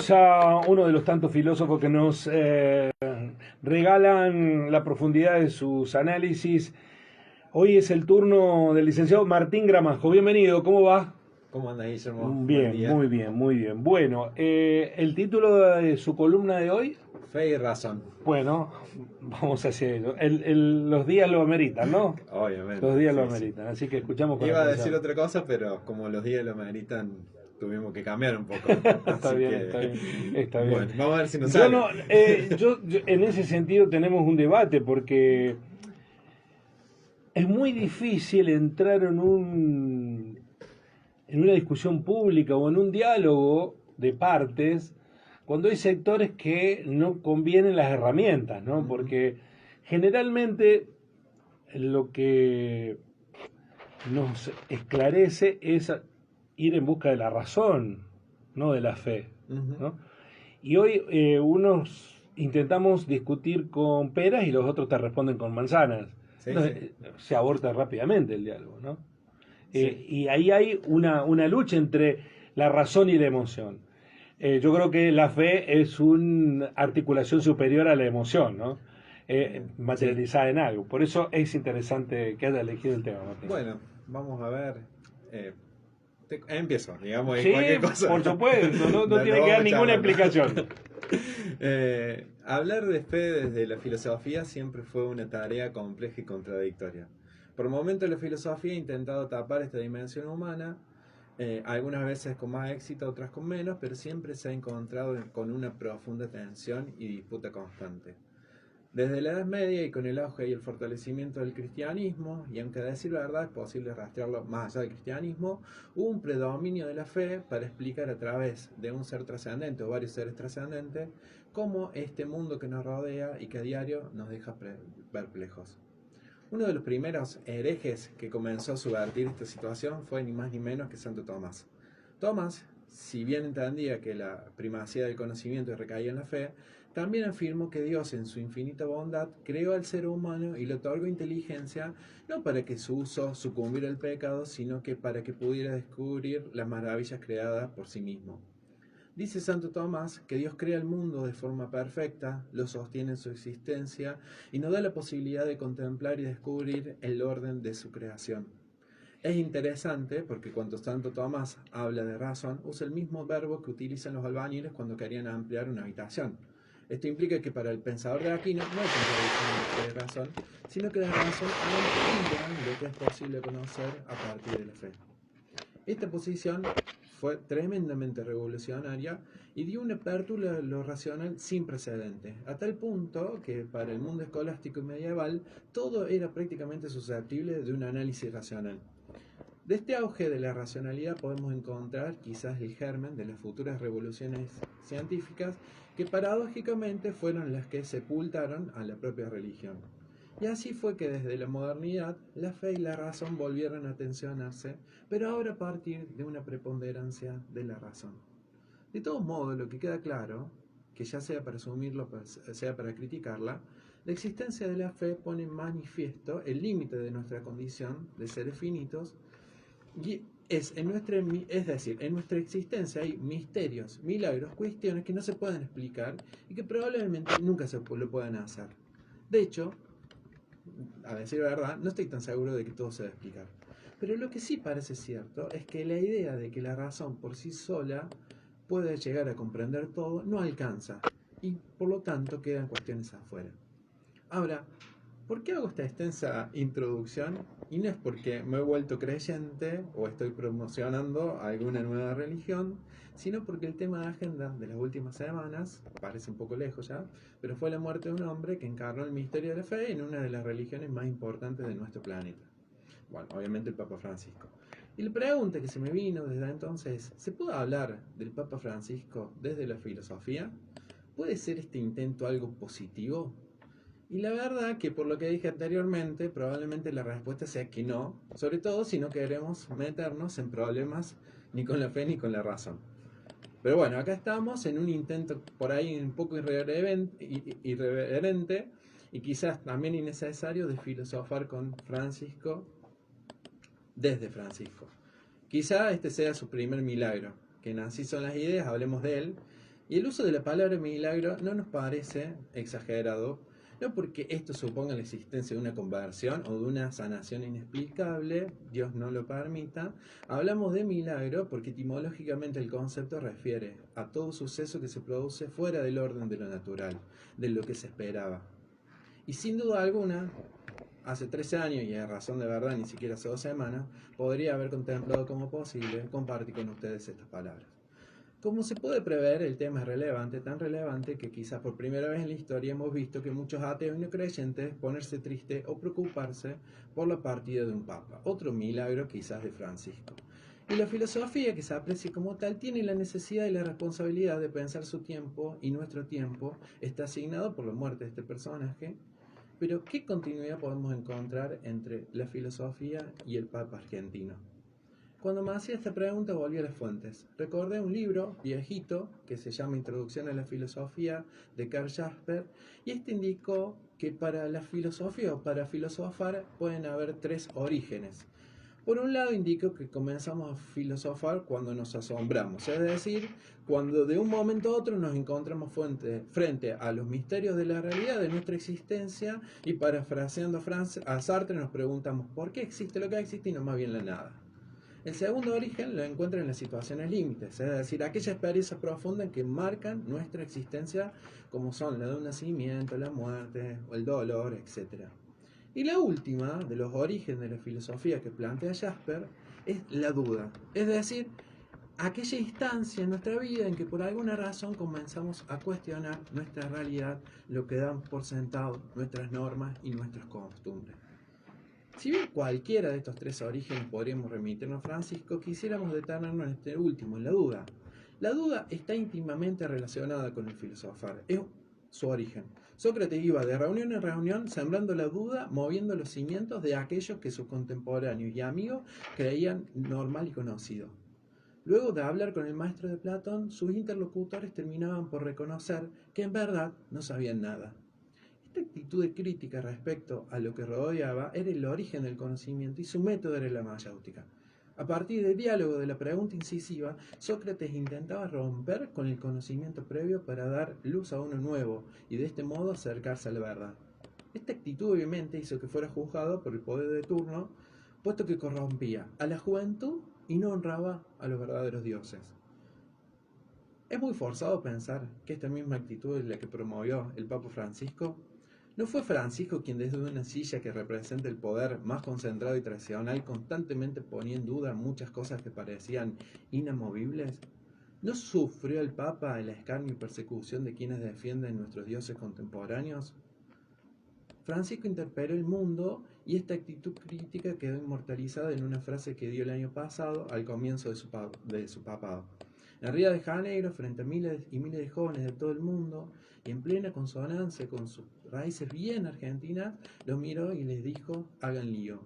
Bienvenidos a uno de los tantos filósofos que nos regalan la profundidad de sus análisis. Hoy es el turno del licenciado Martín Gramajo. Bienvenido, ¿cómo va? ¿Cómo anda, Guillermo? Buen Bien, día. muy bien, muy bien. Bueno, el título de su columna de hoy, Fe y razón. bueno, vamos hacia ello. Los días lo ameritan, ¿no? Obviamente. Los días lo Sí. ameritan, así que escuchamos con Iba a atención. decir otra cosa, pero como los días lo meritan, tuvimos que cambiar un poco. Está Así bien, que, está bien, está bien. bueno, vamos a ver si nos Yo sale. no, yo en ese sentido tenemos un debate porque es muy difícil entrar en una discusión pública o en un diálogo de partes cuando hay sectores que no convienen las herramientas, ¿no? Porque generalmente lo que nos esclarece es ir en busca de la razón, no de la fe, ¿no? Y hoy unos intentamos discutir con peras y los otros te responden con manzanas. Sí, Entonces sí. se aborta rápidamente el diálogo, ¿no? Sí. Y ahí hay una lucha entre la razón y la emoción. Yo creo que la fe es una articulación superior a la emoción, ¿no? Sí. Materializada en algo. Por eso es interesante que haya elegido el tema, Martín. Bueno, vamos a ver. eh, empiezo, digamos, y Sí, cualquier cosa. por supuesto, no tiene Lo que dar vamos ninguna charlando. explicación. Hablar de fe desde la filosofía siempre fue una tarea compleja y contradictoria. Por momentos la filosofía ha intentado tapar esta dimensión humana, algunas veces con más éxito, otras con menos, pero siempre se ha encontrado con una profunda tensión y disputa constante. Desde la Edad Media y con el auge y el fortalecimiento del cristianismo, y aunque a decir verdad es posible rastrearlo más allá del cristianismo, hubo un predominio de la fe para explicar a través de un ser trascendente o varios seres trascendentes cómo este mundo que nos rodea y que a diario nos deja perplejos. Uno de los primeros herejes que comenzó a subvertir esta situación fue ni más ni menos que Santo Tomás. Tomás, si bien entendía que la primacía del conocimiento recaía en la fe, también afirmó que Dios en su infinita bondad creó al ser humano y le otorgó inteligencia no para que su uso sucumbiera al pecado, sino que para que pudiera descubrir las maravillas creadas por sí mismo. Dice Santo Tomás que Dios crea el mundo de forma perfecta, lo sostiene en su existencia y nos da la posibilidad de contemplar y descubrir el orden de su creación. Es interesante porque cuando Santo Tomás habla de razón, usa el mismo verbo que utilizan los albañiles cuando querían ampliar una habitación. Esto implica que para el pensador de Aquino no hay contradicción de razón, sino que la razón amplía lo que es posible conocer a partir de la fe. Esta posición fue tremendamente revolucionaria y dio una apertura a lo racional sin precedentes, a tal punto que para el mundo escolástico y medieval todo era prácticamente susceptible de un análisis racional. De este auge de la racionalidad podemos encontrar quizás el germen de las futuras revoluciones científicas que paradójicamente fueron las que sepultaron a la propia religión. Y así fue que desde la modernidad la fe y la razón volvieron a tensionarse, pero ahora a partir de una preponderancia de la razón. De todos modos, lo que queda claro, que ya sea para asumirlo, sea para criticarla, la existencia de la fe pone en manifiesto el límite de nuestra condición de seres finitos y es decir, en nuestra existencia hay misterios, milagros, cuestiones que no se pueden explicar y que probablemente nunca se lo puedan hacer. De hecho, a decir la verdad, no estoy tan seguro de que todo se va a explicar. Pero lo que sí parece cierto es que la idea de que la razón por sí sola puede llegar a comprender todo no alcanza y por lo tanto quedan cuestiones afuera. Ahora, ¿por qué hago esta extensa introducción? Y no es porque me he vuelto creyente o estoy promocionando alguna nueva religión, sino porque el tema de agenda de las últimas semanas, parece un poco lejos ya, pero fue la muerte de un hombre que encarnó el misterio de la fe en una de las religiones más importantes de nuestro planeta. Bueno, obviamente el Papa Francisco. Y la pregunta que se me vino desde entonces, ¿se puede hablar del Papa Francisco desde la filosofía? ¿Puede ser este intento algo positivo? Y la verdad que por lo que dije anteriormente, probablemente la respuesta sea que no, sobre todo si no queremos meternos en problemas ni con la fe ni con la razón. Pero bueno, acá estamos en un intento por ahí un poco irreverente y quizás también innecesario de filosofar con Francisco desde Francisco. Quizá este sea su primer milagro, que en así son las ideas, hablemos de él, Y el uso de la palabra milagro no nos parece exagerado, no porque esto suponga la existencia de una conversión o de una sanación inexplicable, Dios no lo permita. Hablamos de milagro porque etimológicamente el concepto refiere a todo suceso que se produce fuera del orden de lo natural, de lo que se esperaba. Y sin duda alguna, hace 13 años, y a razón de verdad ni siquiera hace 2 semanas, podría haber contemplado como posible compartir con ustedes estas palabras. Como se puede prever, el tema es relevante, tan relevante que quizás por primera vez en la historia hemos visto que muchos ateos y no creyentes ponerse triste o preocuparse por la partida de un papa, otro milagro quizás de Francisco. Y la filosofía, que se aprecia como tal, tiene la necesidad y la responsabilidad de pensar su tiempo, y nuestro tiempo está asignado por la muerte de este personaje. Pero ¿qué continuidad podemos encontrar entre la filosofía y el papa argentino? Cuando me hacía esta pregunta volví a las fuentes. Recordé un libro viejito que se llama Introducción a la Filosofía de Karl Jasper, y este indicó que para la filosofía o para filosofar pueden haber 3 orígenes. Por un lado indicó que comenzamos a filosofar cuando nos asombramos, es decir, cuando de un momento a otro nos encontramos frente a los misterios de la realidad de nuestra existencia, y parafraseando a Sartre nos preguntamos ¿por qué existe lo que existe y no más bien la nada? El segundo origen lo encuentra en las situaciones límites, es decir, aquellas experiencias profundas que marcan nuestra existencia, como son la de un nacimiento, la muerte o el dolor, etc. Y la última de los orígenes de la filosofía que plantea Jasper es la duda, es decir, aquella instancia en nuestra vida en que por alguna razón comenzamos a cuestionar nuestra realidad, lo que damos por sentado, nuestras normas y nuestras costumbres. Si bien cualquiera de estos 3 orígenes podríamos remitirnos a Francisco, quisiéramos detenernos en este último, en la duda. La duda está íntimamente relacionada con el filosofar, es su origen. Sócrates iba de reunión en reunión sembrando la duda, moviendo los cimientos de aquellos que sus contemporáneos y amigos creían normal y conocido. Luego de hablar con el maestro de Platón, sus interlocutores terminaban por reconocer que en verdad no sabían nada. Esta actitud de crítica respecto a lo que rodeaba era el origen del conocimiento y su método era la mayéutica. A partir del diálogo de la pregunta incisiva, Sócrates intentaba romper con el conocimiento previo para dar luz a uno nuevo y de este modo acercarse a la verdad. Esta actitud obviamente hizo que fuera juzgado por el poder de turno, puesto que corrompía a la juventud y no honraba a los verdaderos dioses. Es muy forzado pensar que esta misma actitud es la que promovió el Papa Francisco. ¿No fue Francisco quien desde una silla que representa el poder más concentrado y tradicional constantemente ponía en duda muchas cosas que parecían inamovibles? ¿No sufrió el Papa el escarnio y persecución de quienes defienden nuestros dioses contemporáneos? Francisco interpeló el mundo, y esta actitud crítica quedó inmortalizada en una frase que dio el año pasado al comienzo de su papado. En Río de Janeiro, frente a miles y miles de jóvenes de todo el mundo, y en plena consonancia con sus raíces bien argentinas, los miró y les dijo: hagan lío.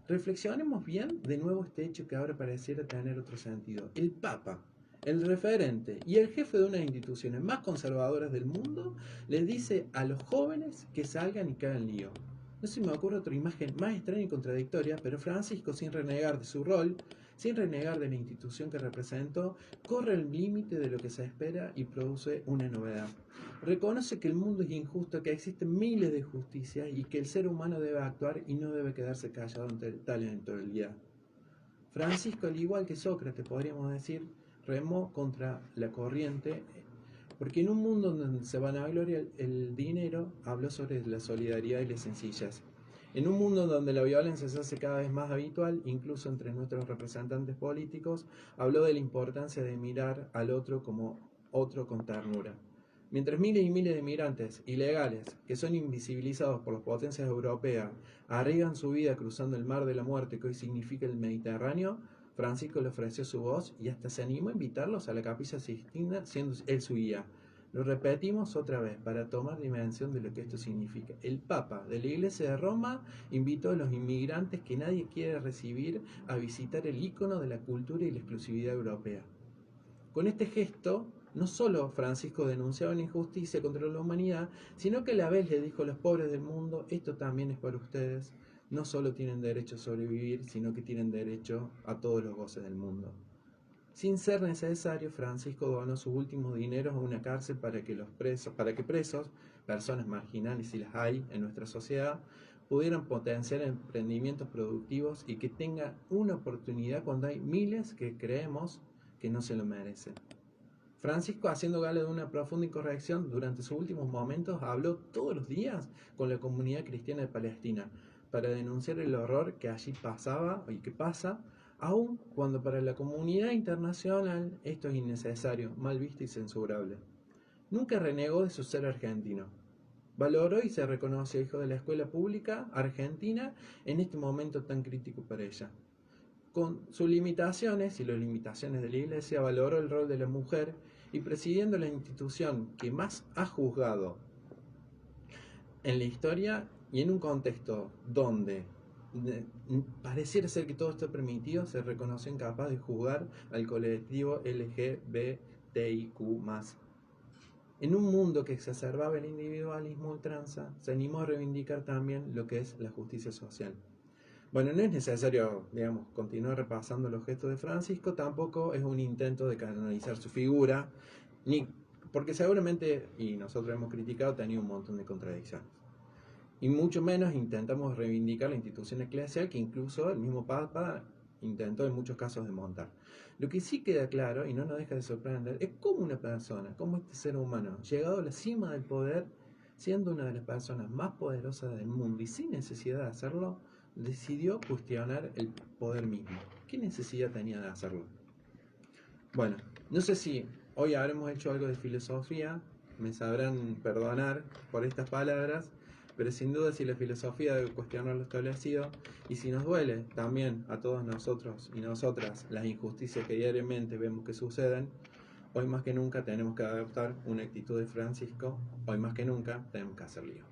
Reflexionemos bien de nuevo este hecho que ahora pareciera tener otro sentido. El Papa, el referente y el jefe de una de las instituciones más conservadoras del mundo, les dice a los jóvenes que salgan y que hagan lío. No se me ocurre otra imagen más extraña y contradictoria, pero Francisco, sin renegar de su rol, sin renegar de la institución que representó, corre el límite de lo que se espera y produce una novedad. Reconoce que el mundo es injusto, que existen miles de injusticias y que el ser humano debe actuar y no debe quedarse callado ante tal eventualidad. Francisco, al igual que Sócrates, podríamos decir, remó contra la corriente, porque en un mundo donde se vanagloria el dinero, habló sobre la solidaridad y la sencillez. En un mundo donde la violencia se hace cada vez más habitual, incluso entre nuestros representantes políticos, habló de la importancia de mirar al otro como otro con ternura. Mientras miles y miles de migrantes ilegales, que son invisibilizados por las potencias europeas, arriesgan su vida cruzando el mar de la muerte que hoy significa el Mediterráneo, Francisco le ofreció su voz y hasta se animó a invitarlos a la Capilla Sixtina, siendo él su guía. Lo repetimos otra vez para tomar dimensión de lo que esto significa. El Papa de la Iglesia de Roma invitó a los inmigrantes que nadie quiere recibir a visitar el ícono de la cultura y la exclusividad europea. Con este gesto, no solo Francisco denunciaba una injusticia contra la humanidad, sino que a la vez le dijo a los pobres del mundo: esto también es para ustedes. No solo tienen derecho a sobrevivir, sino que tienen derecho a todos los goces del mundo. Sin ser necesario, Francisco donó sus últimos dineros a una cárcel para que presos, personas marginales si las hay en nuestra sociedad, pudieran potenciar emprendimientos productivos y que tengan una oportunidad cuando hay miles que creemos que no se lo merecen. Francisco, haciendo gala de una profunda incorrección, durante sus últimos momentos habló todos los días con la comunidad cristiana de Palestina para denunciar el horror que allí pasaba y que pasa, aun cuando para la comunidad internacional esto es innecesario, mal visto y censurable. Nunca renegó de su ser argentino. Valoró y se reconoció hijo de la escuela pública argentina en este momento tan crítico para ella. Con sus limitaciones y las limitaciones de la Iglesia, valoró el rol de la mujer y presidiendo la institución que más ha juzgado en la historia y en un contexto donde pareciera ser que todo está permitido, se reconoció incapaz de juzgar al colectivo LGBTIQ+. En un mundo que exacerbaba el individualismo ultranza, se animó a reivindicar también lo que es la justicia social. Bueno, no es necesario, digamos, continuar repasando los gestos de Francisco, tampoco es un intento de canonizar su figura, ni porque seguramente, y nosotros hemos criticado, tenía un montón de contradicciones. Y mucho menos intentamos reivindicar la institución eclesial que incluso el mismo Papa intentó en muchos casos desmontar. Lo que sí queda claro, y no nos deja de sorprender, es cómo una persona, cómo este ser humano, llegado a la cima del poder, siendo una de las personas más poderosas del mundo y sin necesidad de hacerlo, decidió cuestionar el poder mismo. ¿Qué necesidad tenía de hacerlo? Bueno, no sé si hoy habremos hecho algo de filosofía, me sabrán perdonar por estas palabras, pero sin duda si la filosofía debe cuestionar lo establecido, y si nos duele también a todos nosotros y nosotras las injusticias que diariamente vemos que suceden, hoy más que nunca tenemos que adoptar una actitud de Francisco, hoy más que nunca tenemos que hacer lío.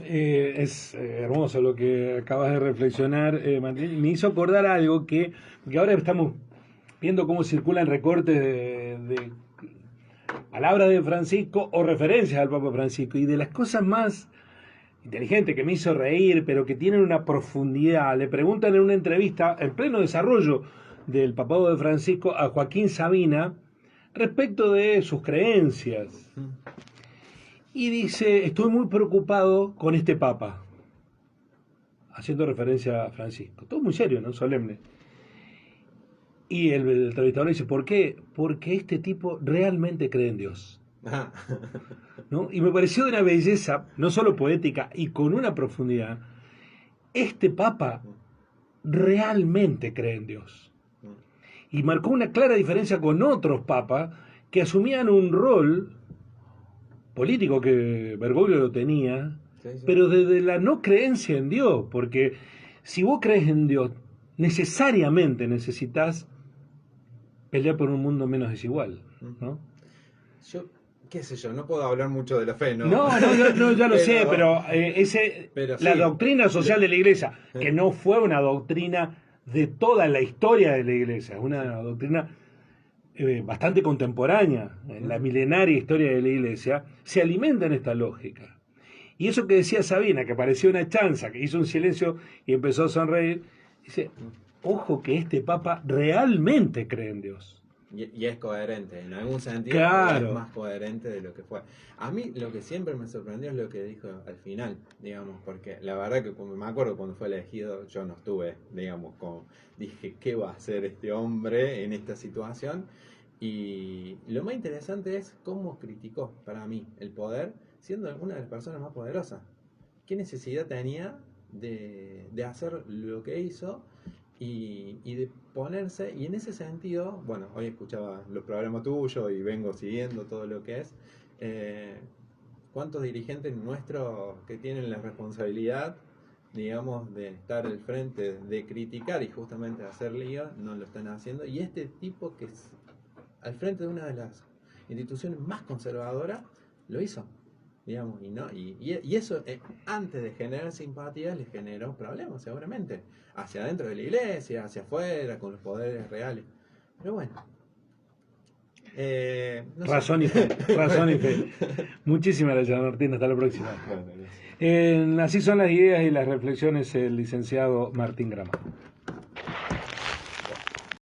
Es hermoso lo que acabas de reflexionar, Martín. Me hizo acordar algo que ahora estamos viendo cómo circulan recortes de palabras de Francisco o referencias al Papa Francisco, y de las cosas más inteligentes que me hizo reír, pero que tienen una profundidad. Le preguntan en una entrevista, en pleno desarrollo del papado de Francisco, a Joaquín Sabina respecto de sus creencias. Y dice, estoy muy preocupado con este Papa, haciendo referencia a Francisco. Todo muy serio, ¿no? Solemne. Y el entrevistador dice, ¿por qué? Porque este tipo realmente cree en Dios. ¿No? Y me pareció de una belleza, no solo poética, y con una profundidad. Este Papa realmente cree en Dios. Y marcó una clara diferencia con otros papas que asumían un rol político que Bergoglio lo tenía, sí. Pero desde la no creencia en Dios, porque si vos crees en Dios, necesariamente necesitas pelear por un mundo menos desigual, ¿no? Yo, qué sé yo, no puedo hablar mucho de la fe, ¿no? No, ya lo sé, pero la sí, doctrina social de la Iglesia, que no fue una doctrina de toda la historia de la Iglesia, es una doctrina bastante contemporánea en la milenaria historia de la Iglesia, se alimenta en esta lógica. Y eso que decía Sabina, que parecía una chanza, que hizo un silencio y empezó a sonreír, dice, ojo que este Papa realmente cree en Dios. Y es coherente, en algún sentido, claro. Es más coherente de lo que fue. A mí lo que siempre me sorprendió es lo que dijo al final, digamos, porque la verdad que me acuerdo cuando fue elegido, yo no estuve, digamos, dije, ¿qué va a hacer este hombre en esta situación? Y lo más interesante es cómo criticó, para mí, el poder, siendo una de las personas más poderosas. ¿Qué necesidad tenía de hacer lo que hizo? Y de ponerse, y en ese sentido, bueno, hoy escuchaba los programas tuyos y vengo siguiendo todo lo que es, cuántos dirigentes nuestros que tienen la responsabilidad, digamos, de estar al frente, de criticar y justamente hacer lío, no lo están haciendo, y este tipo que es al frente de una de las instituciones más conservadoras, lo hizo. Digamos, y eso antes de generar simpatía les generó problemas seguramente hacia adentro de la iglesia, hacia afuera, con los poderes reales, pero bueno, no razón y fe. Muchísimas gracias, Martín, hasta la próxima. Así son las ideas y las reflexiones del licenciado Martín Gramado.